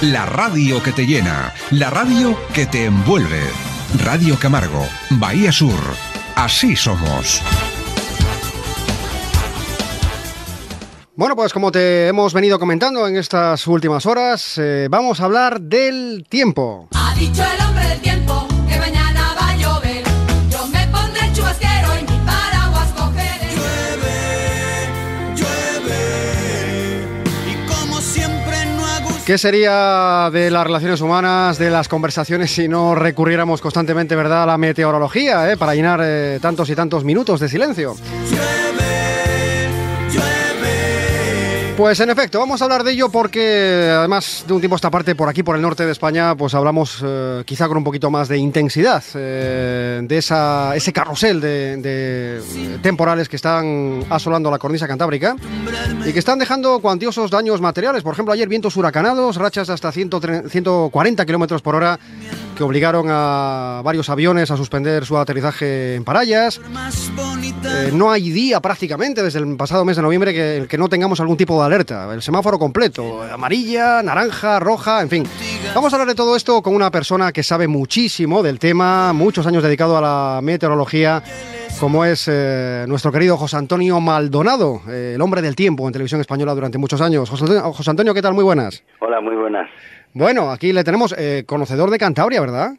la radio que te llena, la radio que te envuelve. Radio Camargo, Bahía Sur. Así somos. Bueno, pues como te hemos venido comentando en estas últimas horas, vamos a hablar del tiempo. Ha dicho el hombre del tiempo que mañana va a llover. Yo me pondré chubasquero y mi paraguas cogeré. Llueve, y como siempre no hago... ¿Qué sería de las relaciones humanas, de las conversaciones, si no recurriéramos constantemente, verdad, a la meteorología, para llenar tantos y tantos minutos de silencio? Pues en efecto, vamos a hablar de ello porque además de un tiempo a esta parte, por aquí, por el norte de España, pues hablamos quizá con un poquito más de intensidad de ese carrusel de temporales que están asolando la cornisa cantábrica y que están dejando cuantiosos daños materiales. Por ejemplo, ayer vientos huracanados, rachas de hasta 140 kilómetros por hora que obligaron a varios aviones a suspender su aterrizaje en Parayas. No hay día prácticamente desde el pasado mes de noviembre que no tengamos algún tipo de alerta. El semáforo completo, amarilla, naranja, roja, en fin. Vamos a hablar de todo esto con una persona que sabe muchísimo del tema, muchos años dedicado a la meteorología, como es nuestro querido José Antonio Maldonado, el hombre del tiempo en Televisión Española durante muchos años. José Antonio, ¿qué tal? Muy buenas. Hola, muy buenas. Bueno, aquí le tenemos conocedor de Cantabria, ¿verdad?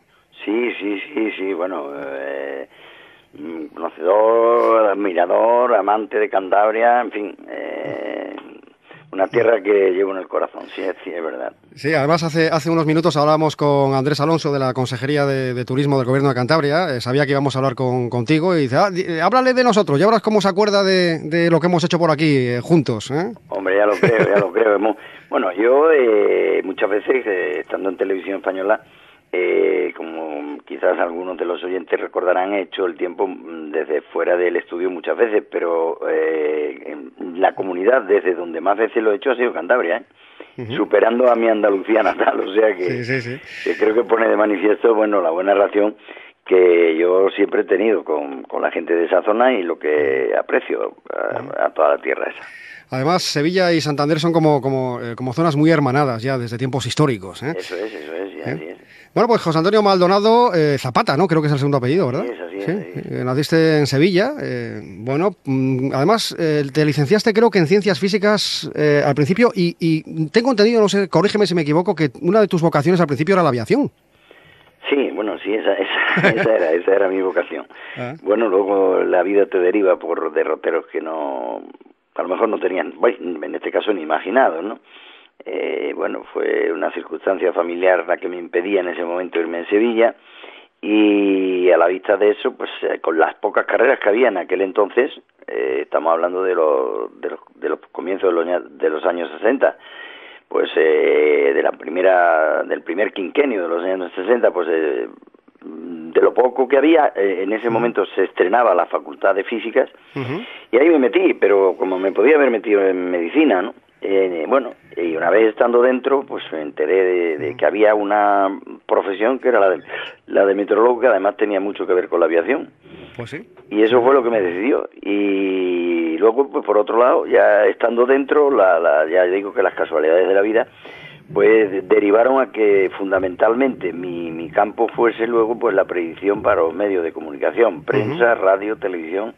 Sí, bueno, conocedor, admirador, amante de Cantabria, en fin, una tierra que llevo en el corazón, sí, es verdad. Sí, además hace unos minutos hablábamos con Andrés Alonso de la Consejería de Turismo del Gobierno de Cantabria, sabía que íbamos a hablar contigo y dice, háblale de nosotros, ya verás cómo se acuerda de lo que hemos hecho por aquí juntos, ¿eh? Hombre, ya lo creo. Bueno, yo muchas veces, estando en Televisión Española, como quizás algunos de los oyentes recordarán, he hecho el tiempo desde fuera del estudio muchas veces, pero en la comunidad desde donde más veces lo he hecho ha sido Cantabria, superando a mi Andalucía natal, o sea que, sí. Que creo que pone de manifiesto, bueno, la buena relación que yo siempre he tenido con la gente de esa zona y lo que aprecio a toda la tierra esa. Además, Sevilla y Santander son como zonas muy hermanadas ya desde tiempos históricos, ¿eh? Eso es, así es. Bueno, pues José Antonio Maldonado Zapata, ¿no? Creo que es el segundo apellido, ¿verdad? Sí, así es. Naciste en Sevilla. Además, te licenciaste creo que en Ciencias Físicas al principio y tengo entendido, no sé, corrígeme si me equivoco, que una de tus vocaciones al principio era la aviación. Sí, bueno, sí, esa era mi vocación. Bueno, luego la vida te deriva por derroteros que a lo mejor no tenían, en este caso, ni imaginado, ¿no? Bueno, fue una circunstancia familiar la que me impedía en ese momento irme en Sevilla y a la vista de eso, pues con las pocas carreras que había en aquel entonces, estamos hablando de los comienzos de los años 60, pues del primer quinquenio de los años 60, pues de lo poco que había, en ese momento se estrenaba la Facultad de Físicas y ahí me metí, pero como me podía haber metido en medicina, ¿no? Y una vez estando dentro, pues me enteré de que había una profesión que era la de meteorólogo, que además tenía mucho que ver con la aviación. Pues sí. Y eso fue lo que me decidió. Y luego, pues por otro lado, ya estando dentro, ya digo que las casualidades de la vida, pues derivaron a que fundamentalmente mi campo fuese luego pues la predicción para los medios de comunicación, prensa, radio, televisión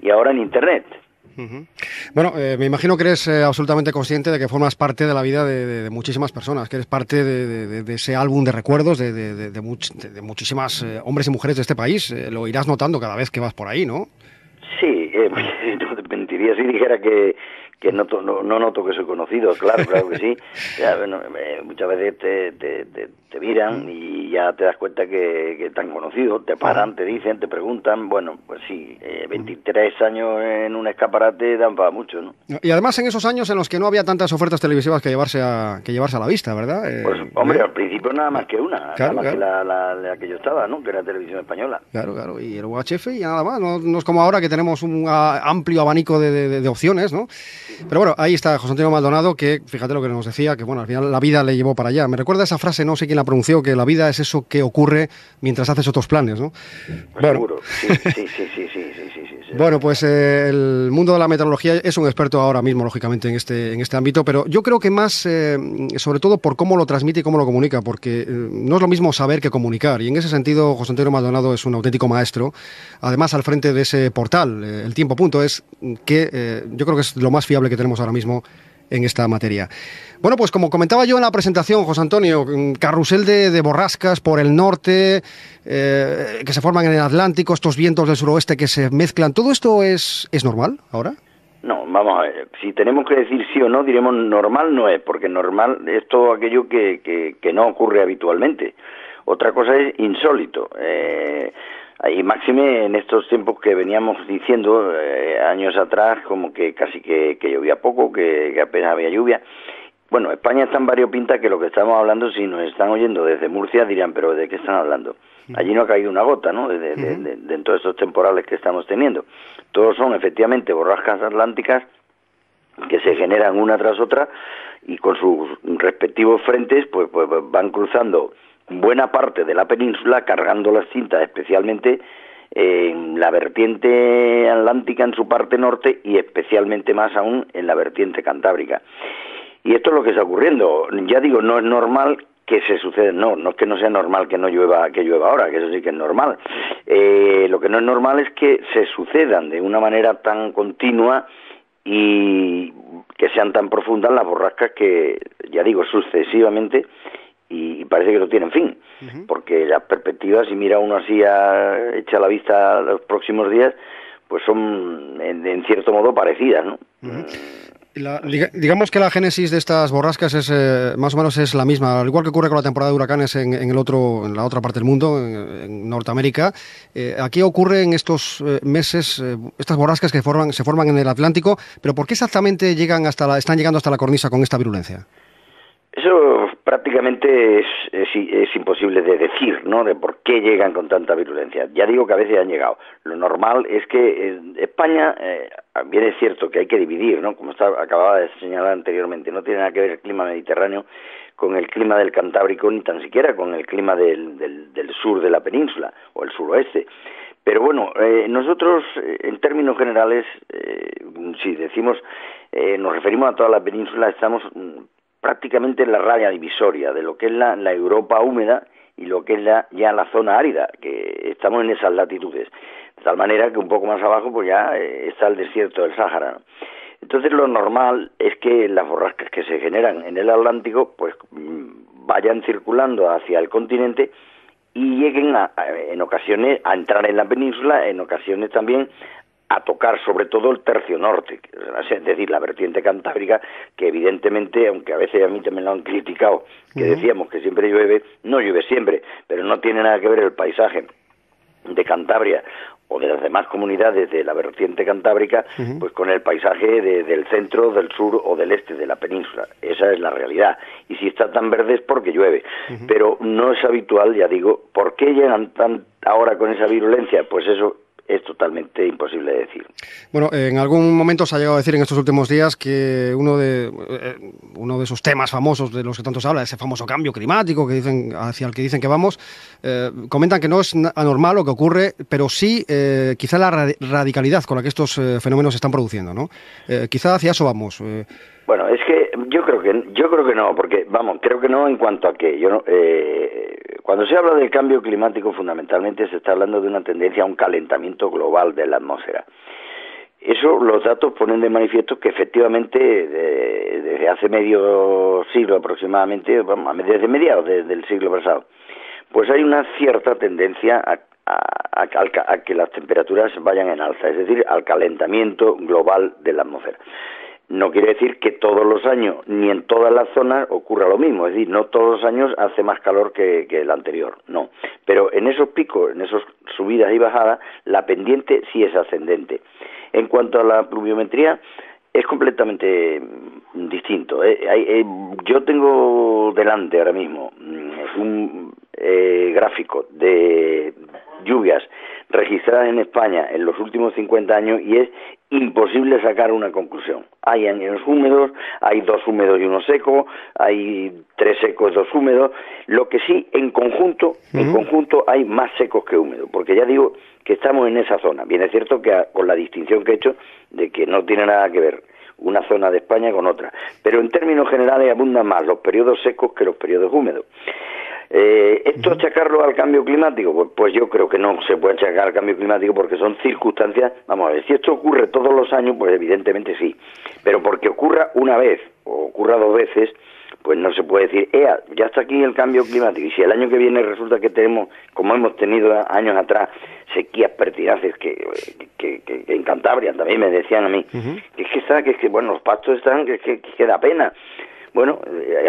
y ahora en Internet. Bueno, me imagino que eres absolutamente consciente de que formas parte de la vida de muchísimas personas, que eres parte de ese álbum de recuerdos de muchísimas hombres y mujeres de este país. Lo irás notando cada vez que vas por ahí, ¿no? Sí, no te mentiría si dijera que no noto que soy conocido, claro que sí. Ya, bueno, muchas veces te miran y ya te das cuenta que están conocidos, te paran, te dicen, te preguntan. Bueno, pues sí, 23 años en un escaparate dan para mucho, ¿no? Y además en esos años en los que no había tantas ofertas televisivas que llevarse a la vista, ¿verdad? Pues hombre, al principio nada más que una, claro, nada más claro. que la que yo estaba, ¿no? Que era Televisión Española. Claro, y el UHF y nada más, no es como ahora que tenemos un amplio abanico de opciones, ¿no? Pero bueno, ahí está José Antonio Maldonado, que fíjate lo que nos decía, que bueno, al final la vida le llevó para allá. Me recuerda esa frase, no sé quién la pronunció, que la vida es eso que ocurre mientras haces otros planes, ¿no? Pues bueno. Seguro, sí, Bueno, pues el mundo de la meteorología es un experto ahora mismo, lógicamente, en este ámbito, pero yo creo que más, sobre todo por cómo lo transmite y cómo lo comunica, porque no es lo mismo saber que comunicar, y en ese sentido José Antonio Maldonado es un auténtico maestro, además al frente de ese portal, El Tiempo.es, que yo creo que es lo más fiable que tenemos ahora mismo en esta materia. Bueno, pues como comentaba yo en la presentación, José Antonio, carrusel de borrascas por el norte, que se forman en el Atlántico, estos vientos del suroeste que se mezclan, ¿todo esto es normal ahora? No, vamos a ver, si tenemos que decir sí o no, diremos normal no es, porque normal es todo aquello que no ocurre habitualmente. Otra cosa es insólito. Y máxime en estos tiempos que veníamos diciendo años atrás, como que casi que llovía poco, que apenas había lluvia. Bueno, España está en variopinta, que lo que estamos hablando, si nos están oyendo desde Murcia dirán, pero ¿de qué están hablando? Allí no ha caído una gota, ¿no?, de todos estos temporales que estamos teniendo. Todos son efectivamente borrascas atlánticas que se generan una tras otra y con sus respectivos frentes pues van cruzando buena parte de la península, cargando las cintas, especialmente en la vertiente atlántica en su parte norte y especialmente más aún en la vertiente cantábrica. Y esto es lo que está ocurriendo. Ya digo, no es normal que se suceda, no es que no sea normal que llueva ahora, que eso sí que es normal. Lo que no es normal es que se sucedan de una manera tan continua y que sean tan profundas las borrascas que, ya digo, sucesivamente, y parece que no tienen fin, porque las perspectivas, si mira uno así echa la vista a los próximos días, pues son en cierto modo parecidas, ¿no? Digamos que la génesis de estas borrascas es más o menos es la misma, al igual que ocurre con la temporada de huracanes en la otra parte del mundo, en Norteamérica. Aquí ocurre en estos meses estas borrascas que se forman en el Atlántico, pero ¿por qué exactamente están llegando hasta la cornisa con esta virulencia? Eso prácticamente es imposible de decir, ¿no?, de por qué llegan con tanta virulencia. Ya digo que a veces han llegado. Lo normal es que España, bien es cierto que hay que dividir, ¿no?, como acababa de señalar anteriormente, no tiene nada que ver el clima mediterráneo con el clima del Cantábrico, ni tan siquiera con el clima del sur de la península, o el suroeste. Pero bueno, nosotros, en términos generales, si decimos, nos referimos a toda la península, estamos prácticamente en la raya divisoria de lo que es la Europa húmeda y lo que es ya la zona árida, que estamos en esas latitudes, de tal manera que un poco más abajo pues ya está el desierto del Sáhara, ¿no? Entonces lo normal es que las borrascas que se generan en el Atlántico pues vayan circulando hacia el continente y lleguen en ocasiones a entrar en la península, en ocasiones también a tocar sobre todo el tercio norte, es decir, la vertiente cantábrica, que evidentemente, aunque a veces a mí también lo han criticado, que decíamos que siempre llueve, no llueve siempre, pero no tiene nada que ver el paisaje de Cantabria o de las demás comunidades de la vertiente cantábrica, pues con el paisaje del centro, del sur o del este de la península. Esa es la realidad. Y si está tan verde es porque llueve. Pero no es habitual, ya digo. ¿Por qué llegan ahora con esa virulencia? Pues eso es totalmente imposible de decir. Bueno, en algún momento se ha llegado a decir en estos últimos días que uno de esos temas famosos de los que tanto se habla, ese famoso cambio climático hacia el que dicen que vamos, comentan que no es anormal lo que ocurre, pero sí quizá la radicalidad con la que estos fenómenos se están produciendo, ¿no? Quizá hacia eso vamos. Bueno, es que yo creo que no, porque vamos, creo que no en cuanto a que cuando se habla del cambio climático fundamentalmente se está hablando de una tendencia a un calentamiento global de la atmósfera. Eso los datos ponen de manifiesto que efectivamente desde hace medio siglo aproximadamente, desde mediados del siglo pasado, pues hay una cierta tendencia a que las temperaturas vayan en alza, es decir, al calentamiento global de la atmósfera. No quiere decir que todos los años, ni en todas las zonas, ocurra lo mismo. Es decir, no todos los años hace más calor que el anterior, no. Pero en esos picos, en esas subidas y bajadas, la pendiente sí es ascendente. En cuanto a la pluviometría, es completamente distinto. Yo tengo delante ahora mismo un gráfico de lluvias registradas en España en los últimos 50 años y es imposible sacar una conclusión. Hay años húmedos, hay 2 húmedos y 1 seco, hay 3 secos y 2 húmedos. Lo que sí, en conjunto hay más secos que húmedos, porque ya digo que estamos en esa zona. Bien, es cierto que con la distinción que he hecho de que no tiene nada que ver una zona de España con otra, pero en términos generales abundan más los periodos secos que los periodos húmedos. ¿Esto achacarlo al cambio climático? Pues yo creo que no se puede achacar al cambio climático porque son circunstancias, vamos a ver, si esto ocurre todos los años, pues evidentemente sí, pero porque ocurra una vez o ocurra 2 veces, pues no se puede decir, ya está aquí el cambio climático, y si el año que viene resulta que tenemos, como hemos tenido años atrás, sequías pertinaces que en Cantabria también me decían a mí, que bueno, los pastos están, que da pena. Bueno,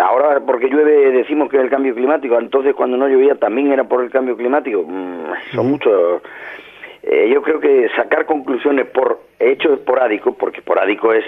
ahora porque llueve decimos que es el cambio climático, entonces cuando no llovía también era por el cambio climático. Son muchos. Yo creo que sacar conclusiones por hechos esporádicos, porque esporádico es,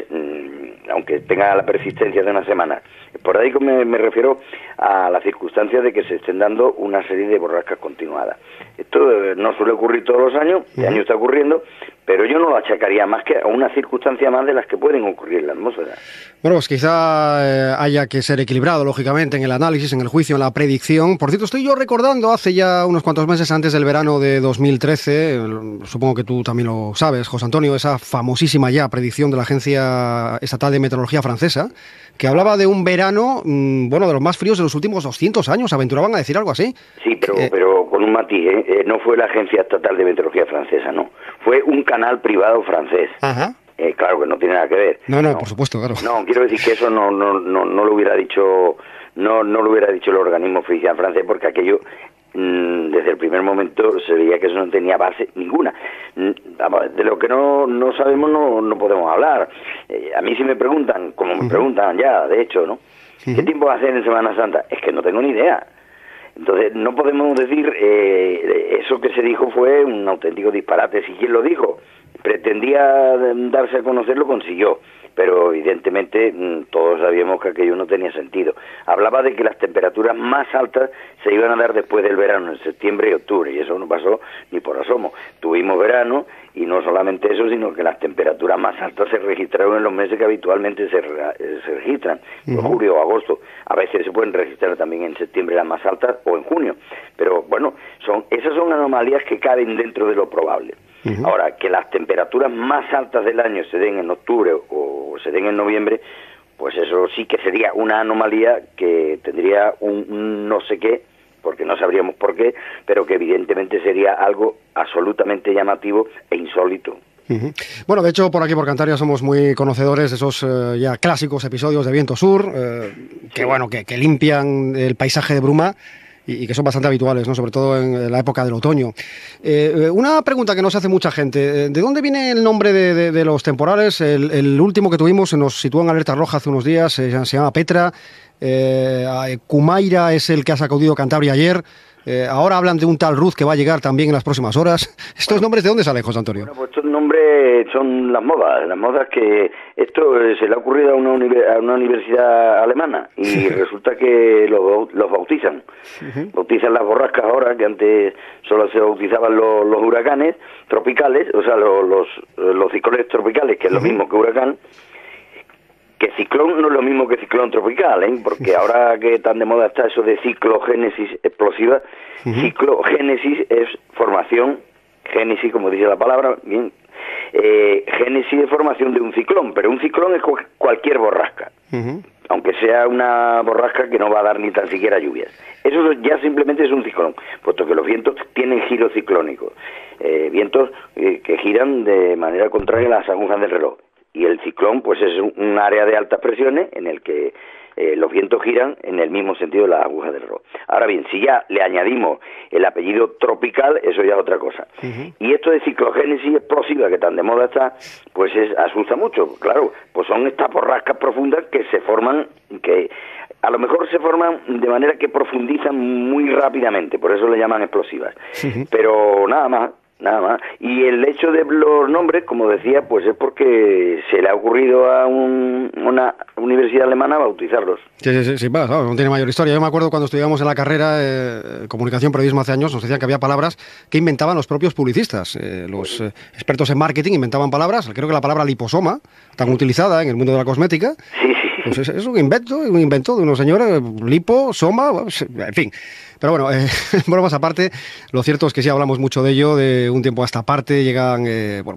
aunque tenga la persistencia de una semana, esporádico me refiero a la circunstancia de que se estén dando una serie de borrascas continuadas. Esto no suele ocurrir todos los años, este año está ocurriendo, pero yo no lo achacaría más que a una circunstancia más de las que pueden ocurrir en la atmósfera. Bueno, pues quizá haya que ser equilibrado, lógicamente, en el análisis, en el juicio, en la predicción. Por cierto, estoy yo recordando hace ya unos cuantos meses antes del verano de 2013, supongo que tú también lo sabes, José Antonio, esa famosísima ya predicción de la Agencia Estatal de Meteorología francesa, que hablaba de un verano, bueno, de los más fríos de los últimos 200 años, aventuraban a decir algo así. Sí, pero con un matiz, no fue la Agencia Estatal de Meteorología francesa, no, fue un canal privado francés. Ajá. Claro que no tiene nada que ver. No, por supuesto, claro. No, quiero decir que eso no lo hubiera dicho, no lo hubiera dicho el organismo oficial francés, porque aquello desde el primer momento se veía que eso no tenía base ninguna. De lo que no sabemos no podemos hablar. A mí si me preguntan, como me preguntan ya, de hecho, ¿no? ¿Qué tiempo va a hacer en Semana Santa? Es que no tengo ni idea. Entonces no podemos decir, eso que se dijo fue un auténtico disparate. Si quien lo dijo pretendía darse a conocer, lo consiguió, pero evidentemente todos sabíamos que aquello no tenía sentido. Hablaba de que las temperaturas más altas se iban a dar después del verano, en septiembre y octubre, y eso no pasó ni por asomo. Tuvimos verano, y no solamente eso, sino que las temperaturas más altas se registraron en los meses que habitualmente se registran, julio o agosto. A veces se pueden registrar también en septiembre las más altas, o en junio, pero bueno, esas son anomalías que caben dentro de lo probable. Ahora, que las temperaturas más altas del año se den en octubre o se den en noviembre, pues eso sí que sería una anomalía que tendría un no sé qué, porque no sabríamos por qué, pero que evidentemente sería algo absolutamente llamativo e insólito. Bueno, de hecho, por aquí, por Cantabria, somos muy conocedores de esos ya clásicos episodios de viento sur, que limpian el paisaje de bruma, y que son bastante habituales, ¿no? Sobre todo en la época del otoño. Una pregunta que nos hace mucha gente: ¿de dónde viene el nombre de los temporales? El último que tuvimos nos situó en alerta roja hace unos días, se llama Petra. Cumaira es el que ha sacudido Cantabria ayer. Ahora hablan de un tal Ruth que va a llegar también en las próximas horas. ¿Estos nombres de dónde salen, José Antonio? Bueno, pues estos nombres son las modas que esto se le ha ocurrido a una universidad alemana, y resulta que los bautizan. Bautizan las borrascas ahora, que antes solo se bautizaban los huracanes tropicales, o sea, los ciclones tropicales, que es lo mismo que huracán. Que ciclón no es lo mismo que ciclón tropical, porque ahora que tan de moda está eso de ciclogénesis explosiva, ciclogénesis es formación, génesis como dice la palabra, bien, génesis es formación de un ciclón, pero un ciclón es cualquier borrasca, aunque sea una borrasca que no va a dar ni tan siquiera lluvias. Eso ya simplemente es un ciclón, puesto que los vientos tienen giro ciclónico, vientos que giran de manera contraria a las agujas del reloj. Y el ciclón, pues es un área de altas presiones en el que los vientos giran en el mismo sentido de las agujas del reloj. Ahora bien, si ya le añadimos el apellido tropical, eso ya es otra cosa. Y esto de ciclogénesis explosiva, que tan de moda está, pues asusta mucho. Claro, pues son estas borrascas profundas que se forman, que a lo mejor se forman de manera que profundizan muy rápidamente, por eso le llaman explosivas. Pero nada más. nada más. Y el hecho de los nombres, como decía, pues es porque se le ha ocurrido a una universidad alemana bautizarlos. Sí, claro, no tiene mayor historia. Yo me acuerdo cuando estudiábamos en la carrera comunicación, periodismo hace años, nos decían que había palabras que inventaban los propios publicistas. Los expertos en marketing inventaban palabras, creo que la palabra liposoma, tan utilizada en el mundo de la cosmética, Sí. pues es un invento de unos señores, lipo, soma, en fin. Pero bueno, bromas aparte, lo cierto es que sí hablamos mucho de ello, de un tiempo a esta parte, llegan,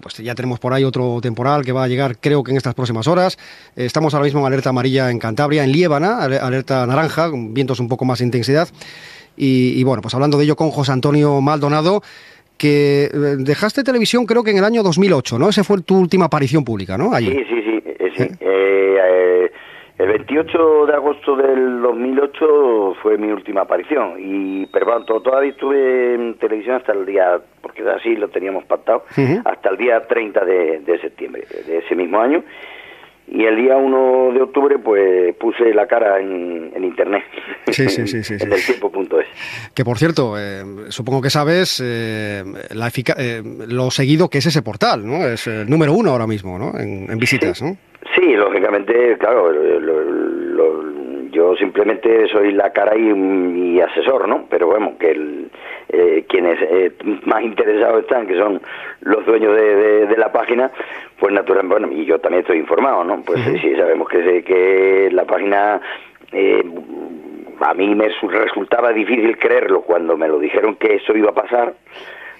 pues ya tenemos por ahí otro temporal que va a llegar creo que en estas próximas horas. Estamos ahora mismo en alerta amarilla en Cantabria, en Liébana, alerta naranja, con vientos un poco más de intensidad. Y bueno, pues hablando de ello con José Antonio Maldonado, que dejaste televisión creo que en el año 2008, ¿no? Esa fue tu última aparición pública, ¿no? Allí. Sí. El 28 de agosto del 2008 fue mi última aparición, pero bueno, todavía estuve en televisión hasta el día, porque así lo teníamos pactado, hasta el día 30 de septiembre de ese mismo año, y el día 1 de octubre pues puse la cara en internet, Sí. en eltiempo.es. Que por cierto, supongo que sabes lo seguido que es ese portal, ¿no? Es el número 1 ahora mismo, ¿no? En visitas, ¿no? Sí, lógicamente, claro, yo simplemente soy la cara y asesor, ¿no? Pero bueno, que quienes más interesados están, que son los dueños de la página, pues naturalmente, bueno, y yo también estoy informado, ¿no? Pues sí, sabemos que la página... a mí me resultaba difícil creerlo cuando me lo dijeron que eso iba a pasar.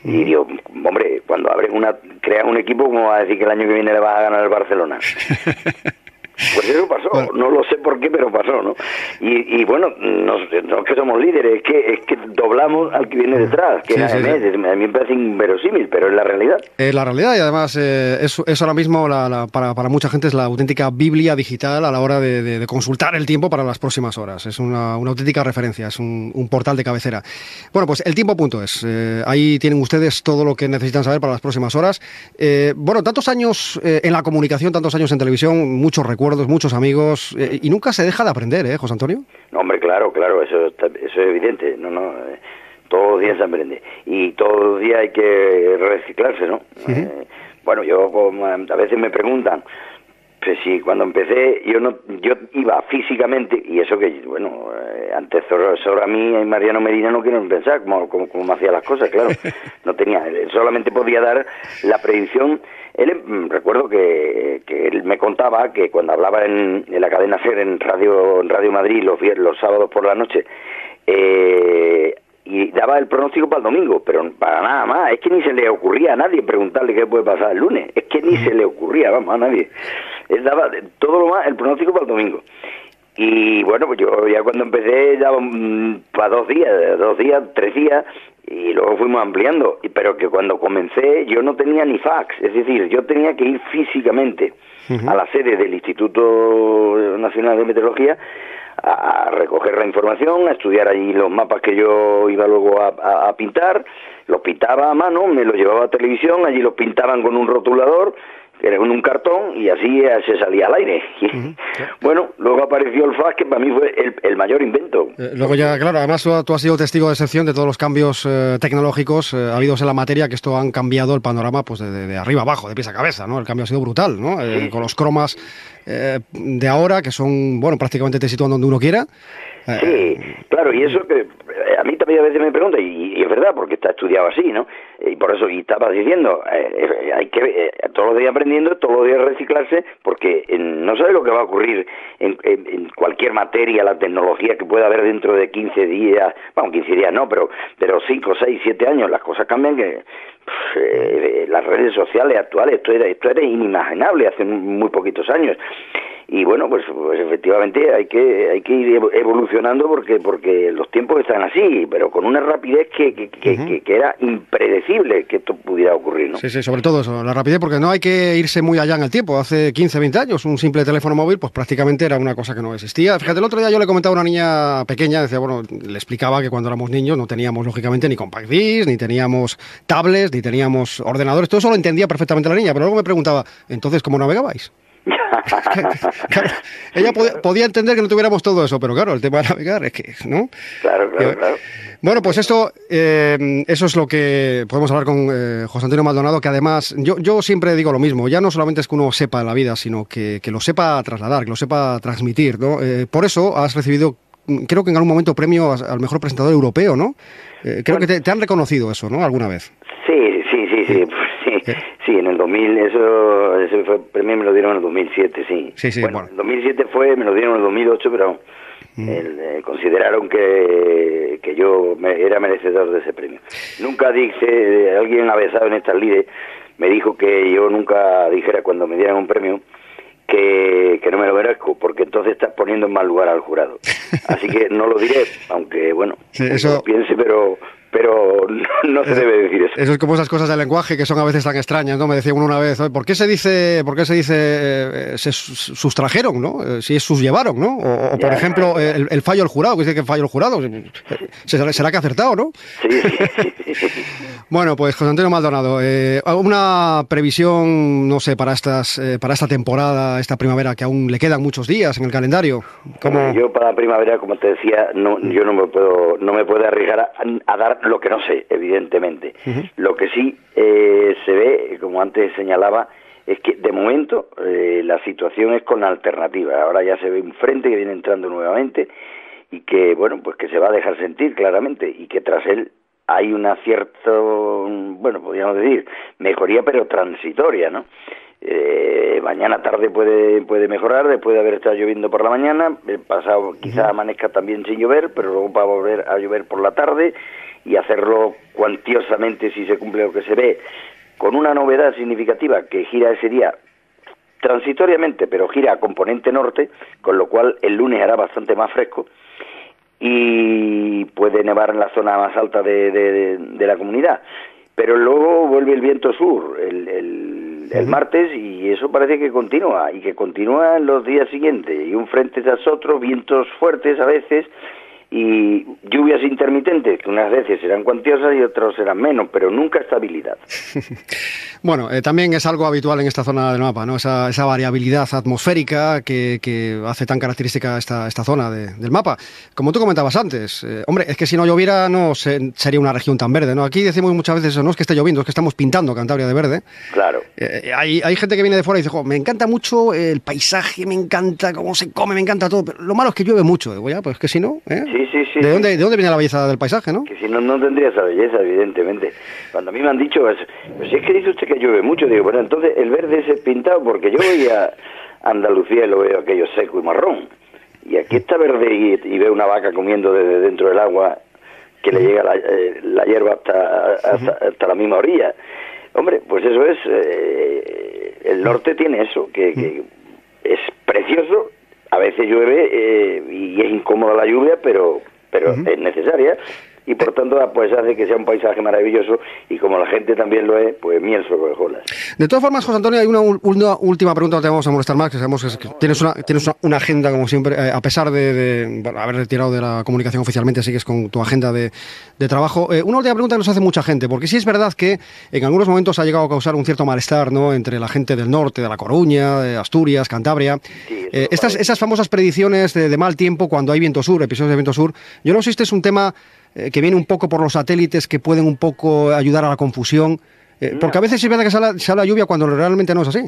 Y digo, hombre, cuando creas un equipo, ¿cómo vas a decir que el año que viene le vas a ganar el Barcelona? Pues eso pasó, bueno. No lo sé por qué, pero pasó, ¿no? Y bueno, no es que somos líderes, es que doblamos al que viene detrás, que a mí me parece inverosímil, pero es la realidad. Es la realidad, y además es ahora mismo, para mucha gente, es la auténtica Biblia digital a la hora de consultar el tiempo para las próximas horas. Es una auténtica referencia, es un portal de cabecera. Bueno, pues eltiempo.es, ahí tienen ustedes todo lo que necesitan saber para las próximas horas. Bueno, tantos años en la comunicación, tantos años en televisión, muchos recuerdos, muchos amigos, y nunca se deja de aprender, ¿eh, José Antonio? No, hombre, claro, eso es evidente, todos los días se aprende, y todos los días hay que reciclarse, ¿no? Bueno, a veces me preguntan, pues sí, cuando empecé, yo iba físicamente, y eso que, bueno, antes sobre a mí y Mariano Medina no quieren pensar cómo me hacía las cosas, claro, no tenía, solamente podía dar la predicción. Recuerdo que él me contaba que cuando hablaba en la cadena SER en Radio Madrid los sábados por la noche, y daba el pronóstico para el domingo, pero para nada más, es que ni se le ocurría a nadie preguntarle qué puede pasar el lunes, es que ni se le ocurría, vamos, a nadie. Él daba todo lo más el pronóstico para el domingo. Y bueno, pues yo ya cuando empecé daba para 2 días, 3 días, y luego fuimos ampliando, pero que cuando comencé yo no tenía ni fax, es decir, yo tenía que ir físicamente a la sede del Instituto Nacional de Meteorología a recoger la información, a estudiar allí los mapas que yo iba luego a pintar, los pintaba a mano, me los llevaba a televisión, allí los pintaban con un rotulador, era con un cartón, y así se salía al aire. Bueno, luego apareció el fax, que para mí fue el mayor invento. Luego ya, claro, además tú has sido testigo de excepción de todos los cambios tecnológicos habidos en la materia, que esto han cambiado el panorama pues de arriba abajo, de pies a cabeza, ¿no? El cambio ha sido brutal, ¿no? Con los cromas de ahora, que son, bueno, prácticamente te sitúan donde uno quiera. Sí, claro, y eso que a mí también a veces me preguntan, y es verdad, porque está estudiado así, ¿no? Y por eso, y estaba diciendo, hay que todos los días aprendiendo, todos los días reciclarse, porque no sabe lo que va a ocurrir en cualquier materia, la tecnología que pueda haber dentro de 15 días, bueno, 15 días no, pero 5, 6, 7 años, las cosas cambian, que las redes sociales actuales, esto era inimaginable hace muy poquitos años. Y bueno, pues efectivamente hay que ir evolucionando porque los tiempos están así, pero con una rapidez que era impredecible que esto pudiera ocurrir, ¿no? Sí, sobre todo eso, la rapidez, porque no hay que irse muy allá en el tiempo. Hace 15, 20 años un simple teléfono móvil pues prácticamente era una cosa que no existía. Fíjate, el otro día yo le comentaba a una niña pequeña, decía, bueno, le explicaba que cuando éramos niños no teníamos lógicamente ni compact disc, ni teníamos tablets, ni teníamos ordenadores, todo eso lo entendía perfectamente la niña, pero luego me preguntaba, entonces, ¿cómo navegabais? Claro, ella podía entender que no tuviéramos todo eso, pero claro, el tema de navegar es que, ¿no? Claro. Bueno, pues eso es lo que podemos hablar con José Antonio Maldonado, que además, yo siempre digo lo mismo, ya no solamente es que uno sepa la vida, sino que lo sepa trasladar, que lo sepa transmitir, ¿no? Por eso has recibido, creo que en algún momento, premio al mejor presentador europeo, ¿no? Creo que te han reconocido eso, ¿no? ¿Alguna vez? Sí, en el 2000, ese fue, premio me lo dieron en el 2007, sí. Bueno, en 2007 me lo dieron en el 2008, pero consideraron que yo era merecedor de ese premio. Nunca dije, alguien avesado en estas lides me dijo que yo nunca dijera cuando me dieran un premio que no me lo merezco, porque entonces estás poniendo en mal lugar al jurado. Así que no lo diré, aunque bueno, lo piense, pero no se debe decir eso. Eso es como esas cosas del lenguaje que son a veces tan extrañas, ¿no? Me decía uno una vez, ¿por qué se dice se sustrajeron, ¿no? Si es susllevaron, ¿no? O por ejemplo, el fallo del jurado, que dice que fallo el jurado, será que ha acertado, ¿no? Sí. Bueno, pues José Antonio Maldonado, una previsión, no sé, para esta temporada, esta primavera, que aún le quedan muchos días en el calendario. Yo para la primavera, como te decía, yo no me puedo arriesgar a dar lo que no sé, evidentemente. Lo que sí se ve, como antes señalaba, es que de momento la situación es con alternativa. Ahora ya se ve un frente que viene entrando nuevamente y que, bueno, pues que se va a dejar sentir claramente y que tras él hay una cierta, bueno, podríamos decir, mejoría, pero transitoria, ¿no? Mañana tarde puede mejorar después de haber estado lloviendo por la mañana, el pasado quizás amanezca también sin llover, pero luego va a volver a llover por la tarde y hacerlo cuantiosamente si se cumple lo que se ve, con una novedad significativa que gira ese día transitoriamente, pero gira a componente norte, con lo cual el lunes hará bastante más fresco y puede nevar en la zona más alta de la comunidad. Pero luego vuelve el viento sur el martes y eso parece que continúa y que continúa en los días siguientes y un frente tras otro, vientos fuertes a veces y lluvias intermitentes que unas veces serán cuantiosas y otras serán menos, pero nunca estabilidad. Bueno, también es algo habitual en esta zona del mapa, ¿no? Esa variabilidad atmosférica que hace tan característica esta zona del mapa. Como tú comentabas antes, hombre, es que si no lloviera no sería una región tan verde, ¿no? Aquí decimos muchas veces eso, no es que esté lloviendo, es que estamos pintando Cantabria de verde. Claro. Hay gente que viene de fuera y dice, me encanta mucho el paisaje, me encanta cómo se come, me encanta todo, pero lo malo es que llueve mucho. Digo, ya, pues que si no, ¿eh? Sí. ¿De dónde viene la belleza del paisaje, no? Que si no tendría esa belleza, evidentemente. Cuando a mí me han dicho, pues si es que dice usted que llueve mucho, digo, bueno, entonces el verde es pintado, porque yo voy a Andalucía y lo veo aquello seco y marrón. Y aquí está verde y veo una vaca comiendo desde dentro del agua que le llega la hierba hasta la misma orilla. Hombre, pues eso es... el norte tiene eso, que es precioso. A veces llueve y es incómoda la lluvia, pero es necesaria y por tanto pues hace que sea un paisaje maravilloso y como la gente también lo es, pues miel sobre hojuelas. De todas formas, José Antonio, hay una última pregunta, no te vamos a molestar más, que sabemos que tienes una agenda como siempre, a pesar de haber retirado de la comunicación oficialmente, sigues con tu agenda de trabajo. Una última pregunta que nos hace mucha gente, porque sí es verdad que en algunos momentos ha llegado a causar un cierto malestar, ¿no?, entre la gente del norte, de La Coruña, de Asturias, Cantabria. Sí, esas famosas predicciones de mal tiempo cuando hay viento sur, episodios de viento sur, yo no sé si este es un tema que viene un poco por los satélites que pueden un poco ayudar a la confusión, porque a veces es verdad que sale la lluvia cuando realmente no es así.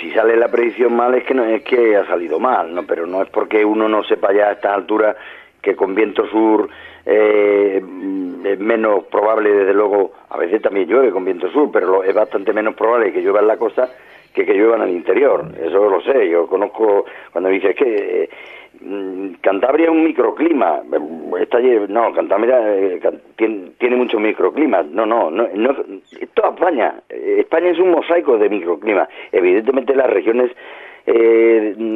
Si sale la predicción mal es que no es que ha salido mal, ¿no? Pero no es porque uno no sepa ya a estas alturas que con viento sur es menos probable, desde luego, a veces también llueve con viento sur, pero es bastante menos probable que llueva en la costa que llueva en el interior. Eso lo sé, yo conozco, cuando dices que Cantabria es un microclima, Cantabria tiene muchos microclimas, no, toda España es un mosaico de microclimas. Evidentemente las regiones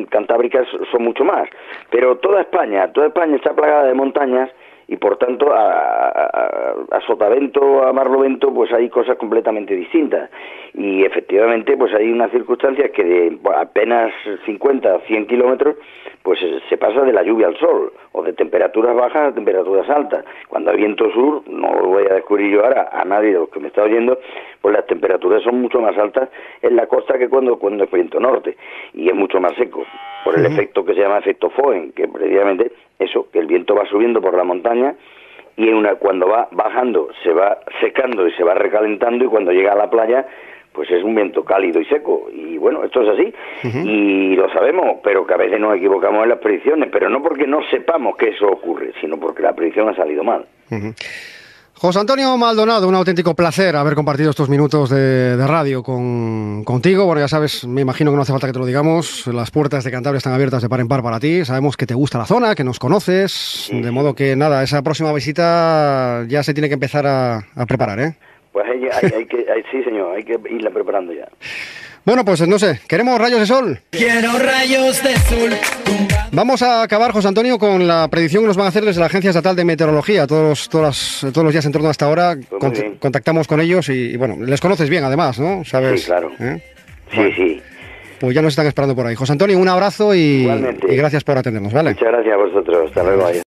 cantábricas son mucho más, pero toda España está plagada de montañas y por tanto a sotavento, a barlovento, pues hay cosas completamente distintas. Y efectivamente pues hay unas circunstancias que de apenas 50, 100 kilómetros pues se pasa de la lluvia al sol, o de temperaturas bajas a temperaturas altas. Cuando hay viento sur, no lo voy a descubrir yo ahora a nadie de los que me está oyendo, pues las temperaturas son mucho más altas en la costa que cuando es viento norte, y es mucho más seco, por el efecto que se llama efecto Foehn, que precisamente eso, que el viento va subiendo por la montaña, y cuando va bajando se va secando y se va recalentando, y cuando llega a la playa pues es un viento cálido y seco, y bueno, esto es así, y lo sabemos, pero que a veces nos equivocamos en las predicciones, pero no porque no sepamos que eso ocurre, sino porque la predicción ha salido mal. José Antonio Maldonado, un auténtico placer haber compartido estos minutos de radio contigo. Bueno, ya sabes, me imagino que no hace falta que te lo digamos, las puertas de Cantabria están abiertas de par en par para ti, sabemos que te gusta la zona, que nos conoces, sí. De modo que nada, esa próxima visita ya se tiene que empezar a preparar, ¿eh? Pues sí, señor, hay que irla preparando ya. Bueno, pues no sé, ¿queremos rayos de sol? Quiero rayos de sol. Vamos a acabar, José Antonio, con la predicción que nos van a hacer desde la Agencia Estatal de Meteorología. Todos los días en torno a esta hora contactamos con ellos y bueno, les conoces bien además, ¿no? ¿Sabes? Sí, claro. ¿Eh? Sí, bueno, sí. Pues ya nos están esperando por ahí. José Antonio, un abrazo y Igualmente. Y gracias por atendernos, ¿vale? Muchas gracias a vosotros. Hasta luego.